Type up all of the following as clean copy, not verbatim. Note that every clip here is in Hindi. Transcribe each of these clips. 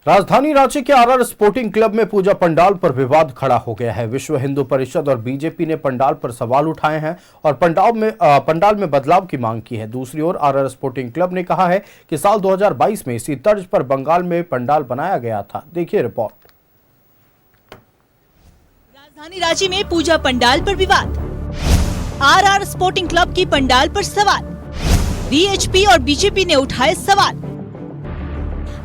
राजधानी रांची के आरआर स्पोर्टिंग क्लब में पूजा पंडाल पर विवाद खड़ा हो गया है। विश्व हिंदू परिषद और बीजेपी ने पंडाल पर सवाल उठाए हैं और पंडाल में बदलाव की मांग की है। दूसरी ओर आरआर स्पोर्टिंग क्लब ने कहा है कि साल 2022 में इसी तर्ज पर बंगाल में पंडाल बनाया गया था। देखिए रिपोर्ट। राजधानी रांची में पूजा पंडाल पर विवाद, आरआर स्पोर्टिंग क्लब की पंडाल पर सवाल, वीएचपी और बीजेपी ने उठाए सवाल।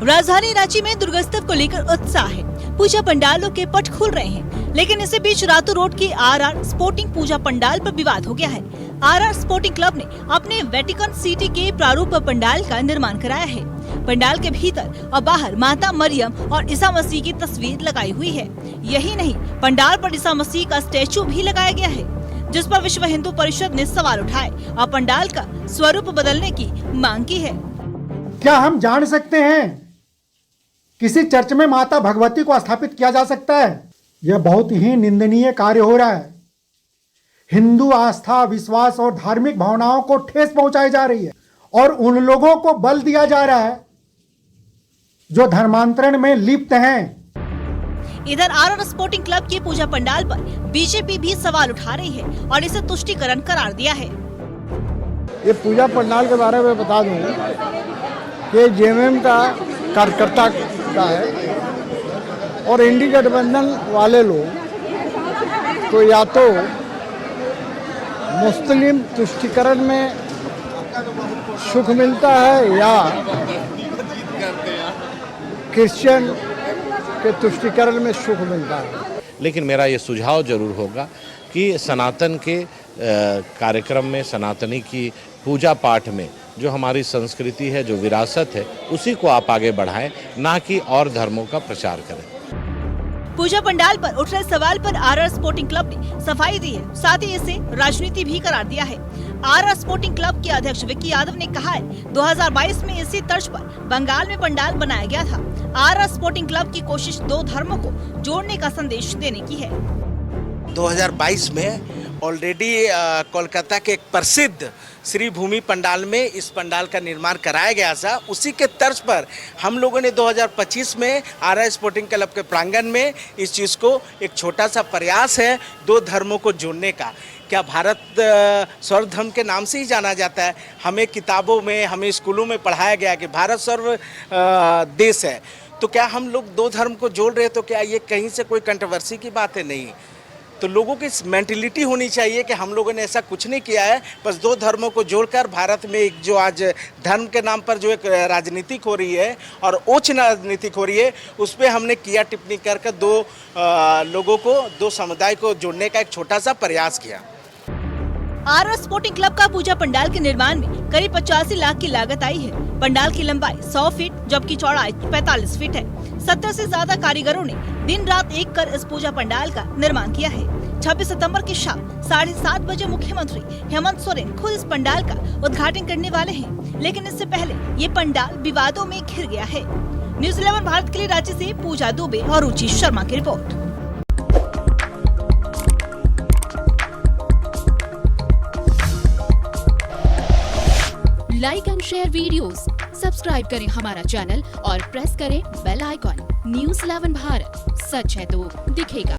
राजधानी रांची में दुर्गोत्सव को लेकर उत्साह है। पूजा पंडालों के पट खुल रहे हैं, लेकिन इसी बीच रातू रोड की आरआर स्पोर्टिंग पूजा पंडाल पर विवाद हो गया है। आरआर स्पोर्टिंग क्लब ने अपने वेटिकन सिटी के प्रारूप पंडाल का निर्माण कराया है। पंडाल के भीतर और बाहर माता मरियम और ईसा मसीह की तस्वीर लगाई हुई है। यही नहीं, पंडाल पर ईसा मसीह का स्टैचू भी लगाया गया है, जिस पर विश्व हिंदू परिषद ने सवाल उठाए और पंडाल का स्वरूप बदलने की मांग की है। क्या हम जान सकते हैं किसी चर्च में माता भगवती को स्थापित किया जा सकता है? यह बहुत ही निंदनीय कार्य हो रहा है। हिंदू आस्था, विश्वास और धार्मिक भावनाओं को ठेस पहुंचाई जा रही है और उन लोगों को बल दिया जा रहा है जो धर्मांतरण में लिप्त हैं। इधर आरआर स्पोर्टिंग क्लब की पूजा पंडाल पर बीजेपी भी सवाल उठा रही है और इसे तुष्टिकरण करार दिया है। ये पूजा पंडाल के बारे में बता दूं कि जेएमएम का कार्यकर्ता का है और इंडी गठबंधन वाले लोग तो या तो मुस्लिम तुष्टिकरण में सुख मिलता है या क्रिश्चियन के तुष्टिकरण में सुख मिलता है। लेकिन मेरा ये सुझाव जरूर होगा कि सनातन के कार्यक्रम में, सनातनी की पूजा पाठ में जो हमारी संस्कृति है, जो विरासत है, उसी को आप आगे बढ़ाएं, ना कि और धर्मों का प्रचार करें। पूजा पंडाल पर उठ रहे सवाल पर आरआर स्पोर्टिंग क्लब ने सफाई दी है, साथ ही इसे राजनीति भी करार दिया है। आरआर स्पोर्टिंग क्लब के अध्यक्ष विक्की यादव ने कहा है 2022 में इसी तर्ज पर बंगाल में पंडाल बनाया गया था। आरआर स्पोर्टिंग क्लब की कोशिश दो धर्मों को जोड़ने का संदेश देने की है। 2022 में ऑलरेडी कोलकाता के एक प्रसिद्ध श्री भूमि पंडाल में इस पंडाल का निर्माण कराया गया था। उसी के तर्ज पर हम लोगों ने 2025 में आरआर स्पोर्टिंग क्लब के प्रांगण में इस चीज़ को एक छोटा सा प्रयास है दो धर्मों को जोड़ने का। क्या भारत सर्व धर्म के नाम से ही जाना जाता है? हमें किताबों में, हमें स्कूलों में पढ़ाया गया कि भारत सर्व देश है, तो क्या हम लोग दो धर्म को जोड़ रहे हैं? तो क्या ये कहीं से कोई कंट्रोवर्सी की बात है? नहीं। तो लोगों की मेंटेलिटी होनी चाहिए कि हम लोगों ने ऐसा कुछ नहीं किया है, बस दो धर्मों को जोड़कर भारत में एक जो आज धर्म के नाम पर जो एक राजनीतिक हो रही है और उच्च राजनीतिक हो रही है, उस पर हमने किया टिप्पणी कर दो लोगों को, दो समुदाय को जोड़ने का एक छोटा सा प्रयास किया। आरआर स्पोर्टिंग क्लब का पूजा पंडाल के निर्माण में करीब 85 लाख की लागत आई है। पंडाल की लंबाई 100 फीट जबकि चौड़ाई 45 फीट है। 70 से ज्यादा कारीगरों ने दिन रात एक कर इस पूजा पंडाल का निर्माण किया है। 26 सितंबर की शाम 7:30 बजे मुख्यमंत्री हेमंत सोरेन खुद इस पंडाल का उद्घाटन करने वाले हैं, लेकिन इससे पहले ये पंडाल विवादों में घिर गया है। न्यूज़ 11 भारत के लिए रांची से पूजा दुबे और रुचि शर्मा की report. Like and share videos, subscribe करें हमारा चैनल और प्रेस करें बेल आइकॉन। न्यूज़ 11 भारत, सच है तो दिखेगा।